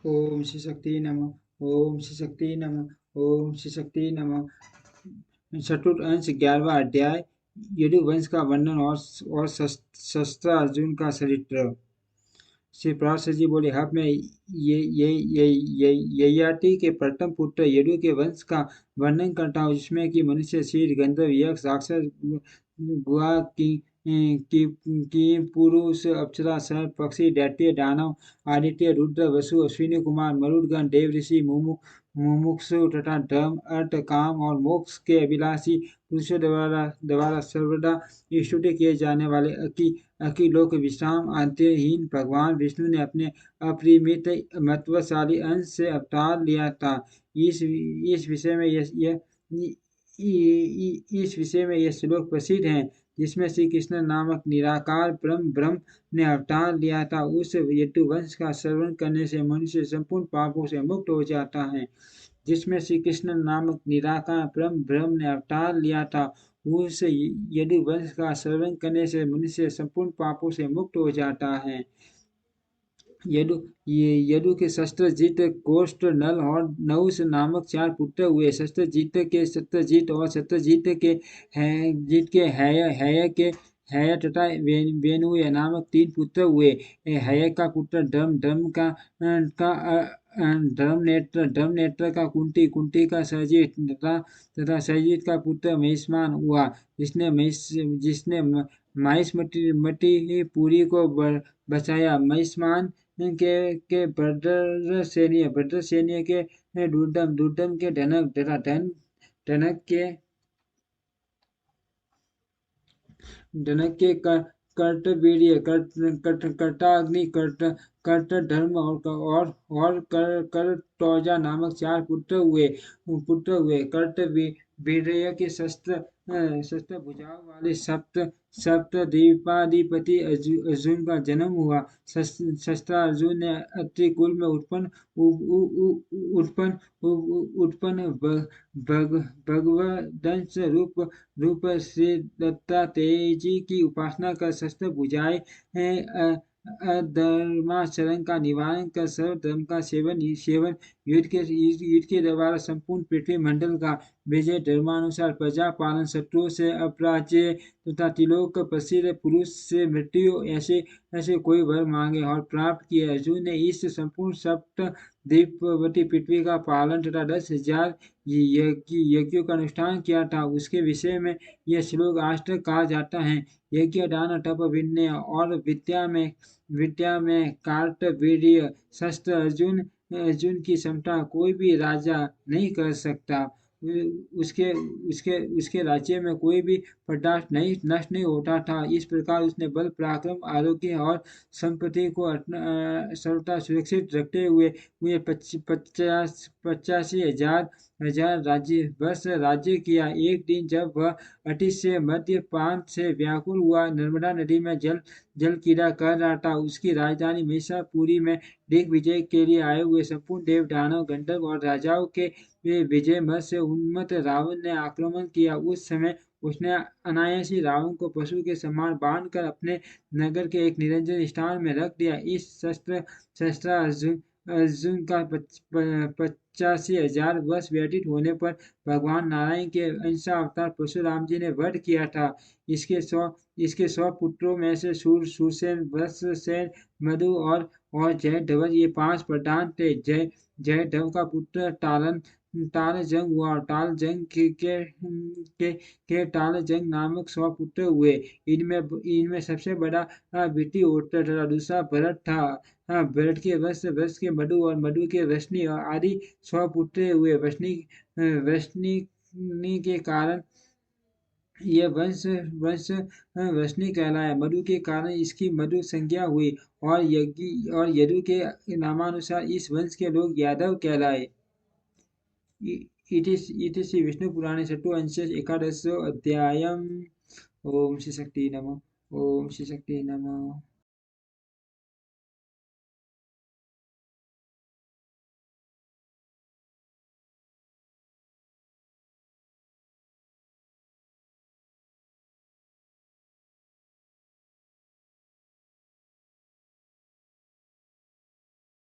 ओम श्री शक्ति नमः। ओम श्री शक्ति नमः। ओम श्री शक्ति नमः। चतुर्थ अंश 11वां अध्याय यदुवंश का वर्णन और शस्त्र अर्जुन का चरित्र। श्री पराशर जी बोले, अब मैं ययाति के प्रथम पुत्र यदु के वंश का वर्णन करता हूँ, जिसमें कि मनुष्य, शीर, गंधर्व, यक्ष, राक्षस, गुहा की पुरुष, अप्सरा, सर्प, पक्षी, दैत्य, दानव, आदित्य, रुद्र, वसु, अश्विनी कुमार, मरुदगण, देव ऋषि, मुमुक्षु तथा धर्म, अर्थ, काम और मोक्ष के अभिलाषी पुरुषों द्वारा सर्वदा स्तुति किए जाने वाले अकिलोक विश्राम अंतहीन भगवान विष्णु ने अपने अपरिमित महत्वशाली अंश से अवतार लिया था। इस विषय में यह श्लोक प्रसिद्ध है, जिसमें श्री कृष्ण नामक निराकार ब्रह्म ने अवतार लिया था। उस यदुवंश का श्रवण करने से मनुष्य संपूर्ण पापों से मुक्त हो जाता है। जिसमें श्री कृष्ण नामक निराकार ब्रह्म ने अवतार लिया था, उस यदुवंश का श्रवण करने से मनुष्य संपूर्ण पापों से मुक्त हो जाता है। यदु के शस्त्रजीत, कोष्ठ, नल और नहुष नामक 4 पुत्र हुए। शस्त्रजीत और शस्त्रजीत के हैय तथा वेणु नामक 3 पुत्र हुए। हैय का पुत्र धर्म नेत्र का कुंती का सजीत तथा सजीत का पुत्र महिष्मान हुआ, जिसने महिष्मति पुरी को बचाया। महिष्मान के भद्रसेनीय के दुर्दम के धनक तथा धनक के कर्तवीर्य, कर्ताग्नि, कर्तधर्म और कर्तौजा नामक 4 पुत्र हुए। कर्तवीर्य के शस्त्र भुजाओं वाले सप्तद्वीपाधिपति अर्जुन का जन्म हुआ। शस्त्रार्जुन ने अत्रि कुल में उत्पन्न भगवदंश रूप श्री दत्तात्रेय जी की उपासना कर शस्त्र भुजाएं अधर्माचरण का निवारण कर सर्वधर्म का सेवन युद्ध के द्वारा संपूर्ण पृथ्वी मंडल का विजय, धर्मानुसार प्रजा पालन, शत्रुओं से अपराजय तथा त्रिलोक प्रसिद्ध पुरुष से मृत्यु, ऐसे कोई वर मांगे और प्राप्त किए। अर्जुन ने इस संपूर्ण सप्त द्वीपवती पृथ्वी का पालन तथा 10,000 यज्ञों का अनुष्ठान किया था। उसके विषय में यह श्लोक आज तक कहा जाता है। यज्ञ, दान, तप, विनय और विद्या में कार्तवीर्य शस्त्र अर्जुन की क्षमता कोई भी राजा नहीं कर सकता। उसके राज्य में कोई भी पदार्थ नष्ट नहीं होता था। इस प्रकार उसने बल, पराक्रम, आरोग्य और संपत्ति को सर्वथा सुरक्षित रखते हुए 85,000 राज्य किया। एक दिन जब वह अतिशय मद्यपान से व्याकुल हुआ नर्मदा नदी में जल क्रीड़ा कर रहा था, उसकी राजधानी महिषापुरी में दिग्विजय के लिए आए हुए संपूर्ण देव, दानव, गंधर्व और राजाओं के विजय मत से उन्मत्त रावण ने आक्रमण किया। उस समय उसने अनायास ही रावण को पशु के समान बांधकर अपने नगर के एक निरंजन स्थान में रख दिया। इस शस्त्र अर्जुन का 85,000 वर्ष व्यतीत होने पर भगवान नारायण के अंशावतार परशुराम जी ने वध किया था। इसके 100 पुत्रों में से सुरसेन, वत्ससेन, मधु और जयध्वज ये 5 प्रधान थे। जयध्वज का पुत्र तालजंग हुआ और तालजंग के तालजंग नामक 100 पुत्र हुए। इनमें सबसे बड़ा विटियोत्तर तथा दूसरा भरत था। भरत के वत्स के मधु और मधु के वृष्णि आदि 100 पुत्र हुए। वृष्णि के कारण यह वंश वृष्णि कहलाया। मधु के कारण इसकी मधु संज्ञा हुई और यदु के नामानुसार इस वंश के लोग यादव कहलाए। इति श्री विष्णु पुराणे षष्ठो एकादशो अध्यायम्। ओम श्री शक्ति नमः। ओम श्री शक्ति नमः।